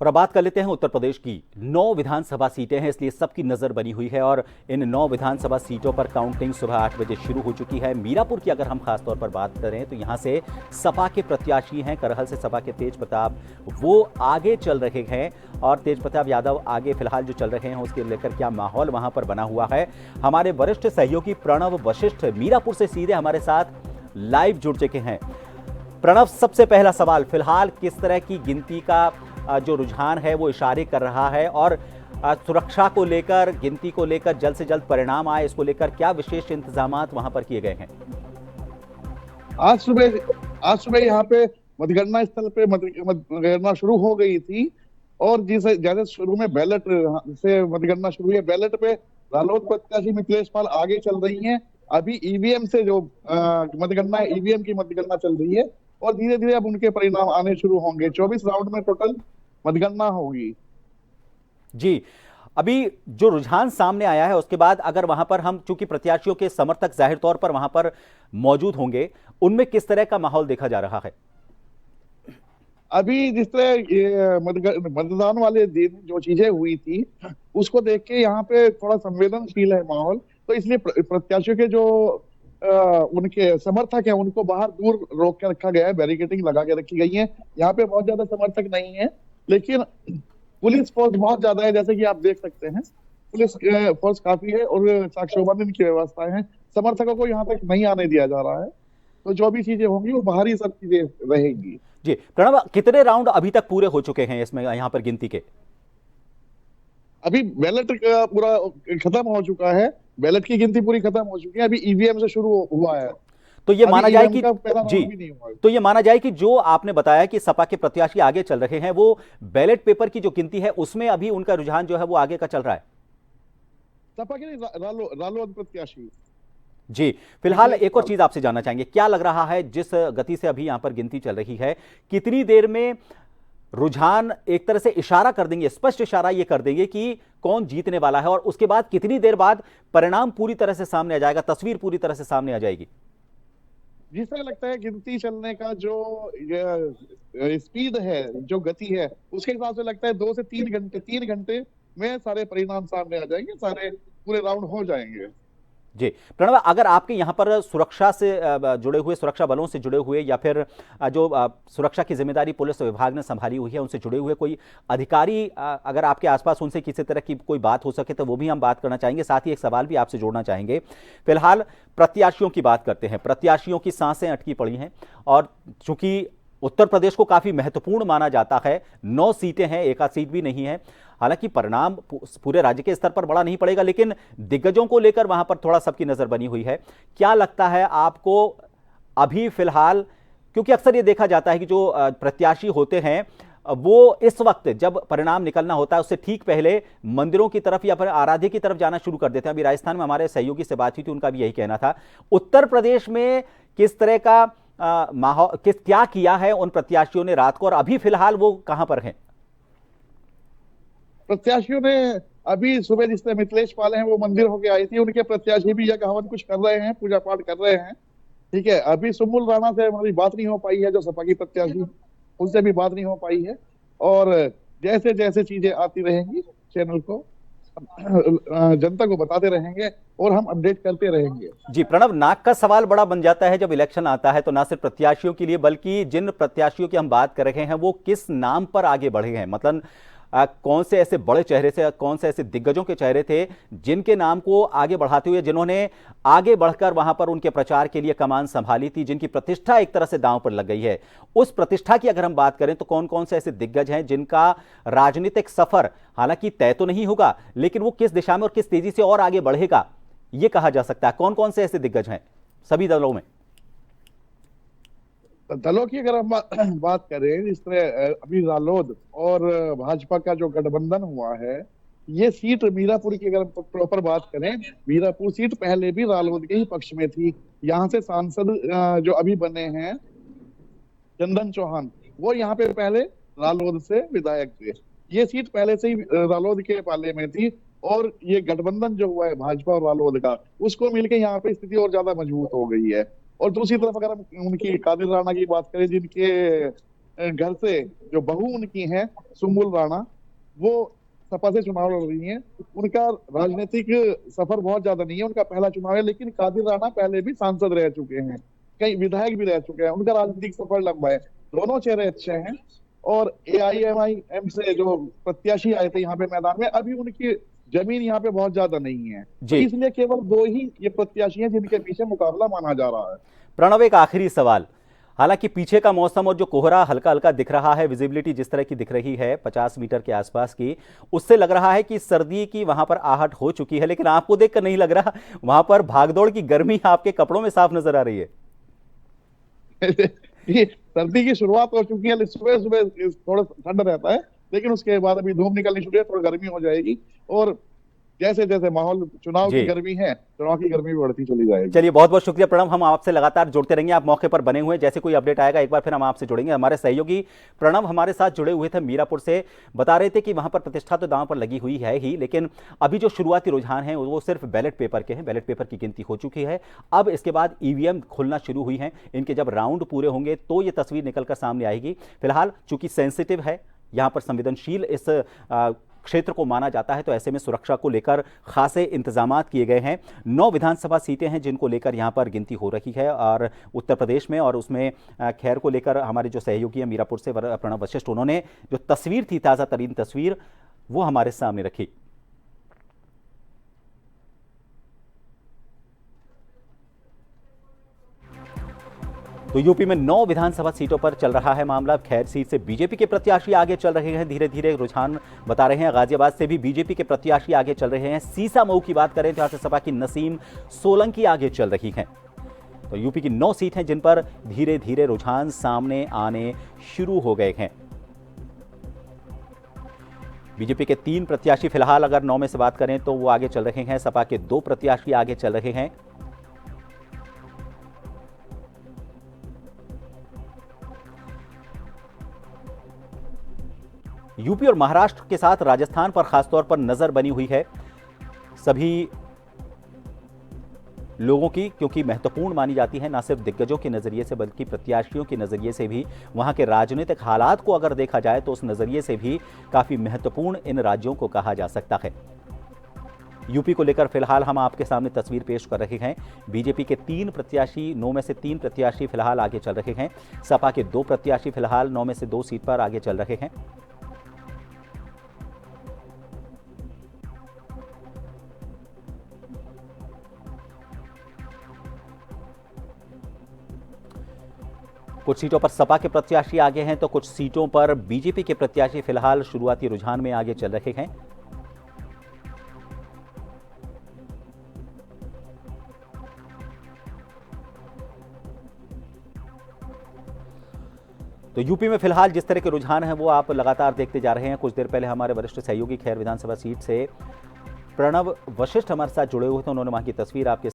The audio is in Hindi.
और अब बात कर लेते हैं उत्तर प्रदेश की। 9 विधानसभा सीटें हैं, इसलिए सबकी नजर बनी हुई है और इन 9 विधानसभा सीटों पर काउंटिंग सुबह 8 बजे शुरू हो चुकी है। मीरापुर की अगर हम खासतौर पर बात करें तो यहां से सपा के प्रत्याशी हैं, करहल से सपा के तेज प्रताप, वो आगे चल रहे हैं और तेज प्रताप यादव आगे फिलहाल जो चल रहे हैं उसके लेकर क्या माहौल वहां पर बना हुआ है। हमारे वरिष्ठ सहयोगी प्रणव वशिष्ठ मीरापुर से सीधे हमारे साथ लाइव जुड़ चुके हैं। प्रणव, सबसे पहला सवाल, फिलहाल किस तरह की गिनती का जो रुझान है वो इशारे कर रहा है और सुरक्षा को लेकर, गिनती को लेकर, जल्द से जल्द परिणाम आए इसको लेकर क्या विशेष इंतजामात वहां पर किए गए हैं? आज सुबह यहाँ पे मतगणना स्थल पे मतगणना शुरू हो गई थी। और जैसे शुरू में बैलेट से मतगणना शुरू हुई है, बैलेट पे रालोद प्रत्याशी मिथिलेश पाल आगे चल रही हैं। अभी ईवीएम से जो मतगणना है, ईवीएम की मतगणना चल रही है और धीरे धीरे अब उनके परिणाम आने शुरू होंगे। 24 राउंड में टोटल मतगणना होगी। जी, अभी जो रुझान सामने आया है उसके बाद अगर वहां पर हम, चूंकि प्रत्याशियों के समर्थक जाहिर तौर पर वहां पर मौजूद होंगे, उनमें किस तरह का माहौल देखा जा रहा है? अभी जिस तरह ये मतदान वाले दिन जो चीजें हुई थी उसको देख के यहाँ पे थोड़ा संवेदनशील है माहौल। तो इसलिए प्रत्याशियों के जो उनके समर्थक हैं उनको बाहर दूर रोक के रखा गया है, बैरिकेडिंग लगा के रखी गई है। यहाँ पे बहुत ज्यादा समर्थक नहीं है, लेकिन पुलिस फोर्स बहुत ज्यादा है, जैसे कि आप देख सकते हैं। पुलिस फोर्स काफी है और साक्ष्यबंधन की व्यवस्थाएं हैं। समर्थकों को यहाँ तक नहीं आने दिया जा रहा है। तो जो भी चीजें होंगी वो बाहरी सब चीजें रहेंगी। जी प्रणव, कितने राउंड अभी तक पूरे हो चुके हैं इसमें यहां पर गिनती के? अभी बैलेट पूरा खत्म हो चुका है, बैलेट की गिनती पूरी खत्म हो चुकी है। अभी ईवीएम से शुरू हुआ है। तो ये माना अभी जाए ईवीएम कि का पहला जी, राउंड भी नहीं हुआ है। तो ये माना जाए कि जो आपने बताया कि सपा के प्रत्याशी आगे चल रहे हैं, वो बैलेट पेपर की जो गिनती है उसमें अभी उनका रुझान जो है वो आगे का चल रहा है। सपा के नहीं, रालोद प्रत्याशी जी, फिलहाल मिथिलेश एक और पाल। चीज आपसे जानना चाहेंगे, क्या लग रहा है जिस गति से अभी यहां पर गिनती चल रही है, कितनी देर में रुझान एक तरह से इशारा कर देंगे, स्पष्ट इशारा ये कर देंगे कि कौन जीतने वाला है, और उसके बाद कितनी देर बाद परिणाम पूरी तरह से सामने आ जाएगा, तस्वीर पूरी तरह से सामने आ जाएगी? जिस तरह लगता है गिनती चलने का जो स्पीड है, जो गति है, उसके हिसाब से लगता है 2 से 3 घंटे, 3 घंटे में सारे परिणाम सामने आ जाएंगे, सारे पूरे राउंड हो जाएंगे। जी प्रणव, अगर आपके यहाँ पर सुरक्षा से जुड़े हुए, सुरक्षा बलों से जुड़े हुए, या फिर जो सुरक्षा की जिम्मेदारी पुलिस विभाग ने संभाली हुई है उनसे जुड़े हुए कोई अधिकारी अगर आपके आसपास, उनसे किसी तरह की कोई बात हो सके तो वो भी हम बात करना चाहेंगे। साथ ही एक सवाल भी आपसे जोड़ना चाहेंगे। फिलहाल प्रत्याशियों की बात करते हैं। प्रत्याशियों की सांसें अटकी पड़ी हैं और चूंकि उत्तर प्रदेश को काफी महत्वपूर्ण माना जाता है, 9 सीटें हैं, एक आध सीट भी नहीं है। हालांकि परिणाम पूरे राज्य के स्तर पर बड़ा नहीं पड़ेगा, लेकिन दिग्गजों को लेकर वहां पर थोड़ा सबकी नजर बनी हुई है। क्या लगता है आपको अभी फिलहाल, क्योंकि अक्सर ये देखा जाता है कि जो प्रत्याशी होते हैं वो इस वक्त जब परिणाम निकलना होता है उससे ठीक पहले मंदिरों की तरफ या फिर आराध्य की तरफ जाना शुरू कर देते हैं। अभी राजस्थान में हमारे सहयोगी से बात हुई थी, उनका भी यही कहना था। उत्तर प्रदेश में किस तरह का माहौल, क्या किया है उन प्रत्याशियों ने रात को, और अभी फिलहाल वो कहां पर हैं? प्रत्याशियों ने अभी सुबह जिस तरह मिथिलेश पाल हैं वो मंदिर होके आई थी, उनके प्रत्याशी भी यज्ञ हवन कुछ कर रहे हैं, पूजा पाठ कर रहे हैं। ठीक है, अभी सुमुल राणा से हमारी बात नहीं हो पाई है, जो सपा की प्रत्याशी, उनसे भी बात नहीं हो पाई है। और जैसे जैसे चीजें आती रहेंगी चैनल को जनता को बताते रहेंगे और हम अपडेट करते रहेंगे। जी प्रणव, नाक का सवाल बड़ा बन जाता है जब इलेक्शन आता है, तो ना सिर्फ प्रत्याशियों के लिए बल्कि जिन प्रत्याशियों की हम बात कर रहे हैं वो किस नाम पर आगे बढ़े हैं। मतलब कौन से ऐसे बड़े चेहरे से, कौन से ऐसे दिग्गजों के चेहरे थे जिनके नाम को आगे बढ़ाते हुए, जिन्होंने आगे बढ़कर वहां पर उनके प्रचार के लिए कमान संभाली थी, जिनकी प्रतिष्ठा एक तरह से दांव पर लग गई है। उस प्रतिष्ठा की अगर हम बात करें तो कौन कौन से ऐसे दिग्गज हैं जिनका राजनीतिक सफर हालांकि तय तो नहीं होगा, लेकिन वो किस दिशा में और किस तेजी से और आगे बढ़ेगा ये कहा जा सकता है? कौन कौन से ऐसे दिग्गज हैं सभी दलों में? दलों की अगर हम बात करें, जिस तरह अभी रालोद और भाजपा का जो गठबंधन हुआ है, ये सीट मीरापुर की अगर प्रॉपर बात करें, मीरापुर सीट पहले भी रालोद के ही पक्ष में थी। यहाँ से सांसद जो अभी बने हैं चंदन चौहान, वो यहाँ पे पहले रालोद से विधायक थे। ये सीट पहले से ही रालोद के पाले में थी और ये गठबंधन जो हुआ है भाजपा और रालोद का, उसको मिलकर यहाँ पे स्थिति और ज्यादा मजबूत हो गई है। और दूसरी तरफ अगर हम उनकी कादिर राणा की बात करें, जिनके घर से जो बहू उनकी हैं सुम्बुल राणा, वो सपा से चुनाव लड़ रही हैं। उनका राजनीतिक सफर बहुत ज्यादा नहीं है, उनका पहला चुनाव है, लेकिन कादिर राणा पहले भी सांसद रह चुके हैं, कई विधायक भी रह चुके हैं, उनका राजनीतिक सफर लंबा है। दोनों चेहरे अच्छे हैं। और AIMIM से जो प्रत्याशी आए थे यहाँ पे मैदान में, अभी उनकी जमीन यहाँ पे बहुत ज्यादा नहीं है, तो जी इसलिए केवल दो ही ये प्रत्याशी हैं जिनके पीछे मुकाबला माना जा रहा है। प्रणव, एक आखिरी सवाल। हालांकि पीछे का मौसम और जो कोहरा हल्का हल्का दिख रहा है, विजिबिलिटी जिस तरह की दिख रही है 50 मीटर के आसपास की, उससे लग रहा है कि सर्दी की वहां पर आहट हो चुकी है, लेकिन आपको देखकर नहीं लग रहा। वहां पर भागदौड़ की गर्मी आपके कपड़ों में साफ नजर आ रही है। ये सर्दी की शुरुआत हो चुकी है, सुबह सुबह थोड़ा ठंड रहता है, लेकिन उसके बाद अभी धूप निकलनी शुरू है, थोड़ी गर्मी हो जाएगी। और जैसे जैसे माहौल चुनाव की जी गर्मी है, चुनाव की गर्मी भी बढ़ती चली जाएगी। चलिए, बहुत बहुत शुक्रिया प्रणव। हम आपसे लगातार जुड़ते रहेंगे, आप मौके पर बने हुए हैं, जैसे कोई अपडेट आएगा एक बार फिर हम आपसे जुड़ेंगे। हमारे सहयोगी प्रणव हमारे साथ जुड़े हुए थे मीरापुर से, बता रहे थे कि वहां पर प्रतिष्ठा तो दांव पर लगी हुई है ही, लेकिन अभी जो शुरुआती रुझान है वो सिर्फ बैलेट पेपर के हैं। बैलेट पेपर की गिनती हो चुकी है, अब इसके बाद EVM खुलना शुरू हुई है। इनके जब राउंड पूरे होंगे तो ये तस्वीर निकलकर सामने आएगी। फिलहाल चूंकि सेंसिटिव है, यहां पर संवेदनशील इस क्षेत्र को माना जाता है, तो ऐसे में सुरक्षा को लेकर खासे इंतजामात किए गए हैं। 9 विधानसभा सीटें हैं जिनको लेकर यहां पर गिनती हो रही है, और उत्तर प्रदेश में, और उसमें खैर को लेकर हमारे जो सहयोगी हैं मीरापुर से प्रणव वशिष्ठ, उन्होंने जो तस्वीर थी, ताज़ा तरीन तस्वीर, वो हमारे सामने रखी। तो यूपी में 9 विधानसभा सीटों पर चल रहा है मामला। खैर सीट से बीजेपी के प्रत्याशी आगे चल रहे हैं, धीरे धीरे रुझान बता रहे हैं। गाजियाबाद से भी बीजेपी के प्रत्याशी आगे चल रहे हैं। सीसामऊ की बात करें तो यहां से सपा की नसीम सोलंकी आगे चल रही हैं। तो यूपी की 9 सीट हैं जिन पर धीरे धीरे रुझान सामने आने शुरू हो गए हैं। बीजेपी के 3 प्रत्याशी फिलहाल अगर 9 में से बात करें तो वो आगे चल रहे हैं। सपा के 2 प्रत्याशी आगे चल रहे हैं। यूपी और महाराष्ट्र के साथ राजस्थान पर खासतौर पर नजर बनी हुई है सभी लोगों की, क्योंकि महत्वपूर्ण मानी जाती है, ना सिर्फ दिग्गजों के नजरिए से बल्कि प्रत्याशियों के नजरिए से भी। वहां के राजनीतिक हालात को अगर देखा जाए तो उस नजरिए से भी काफी महत्वपूर्ण इन राज्यों को कहा जा सकता है। यूपी को लेकर फिलहाल हम आपके सामने तस्वीर पेश कर रहे हैं। बीजेपी के 3 प्रत्याशी, 9 में से 3 प्रत्याशी फिलहाल आगे चल रहे हैं। सपा के 2 प्रत्याशी फिलहाल 9 में से 2 सीट पर आगे चल रहे हैं। कुछ सीटों पर सपा के प्रत्याशी आगे हैं तो कुछ सीटों पर बीजेपी के प्रत्याशी फिलहाल शुरुआती रुझान में आगे चल रहे हैं। तो यूपी में फिलहाल जिस तरह के रुझान हैं वो आप लगातार देखते जा रहे हैं। कुछ देर पहले हमारे वरिष्ठ सहयोगी खैर विधानसभा सीट से प्रणव वशिष्ठ हमारे साथ जुड़े हुए थे, उन्होंने वहां की तस्वीर आपके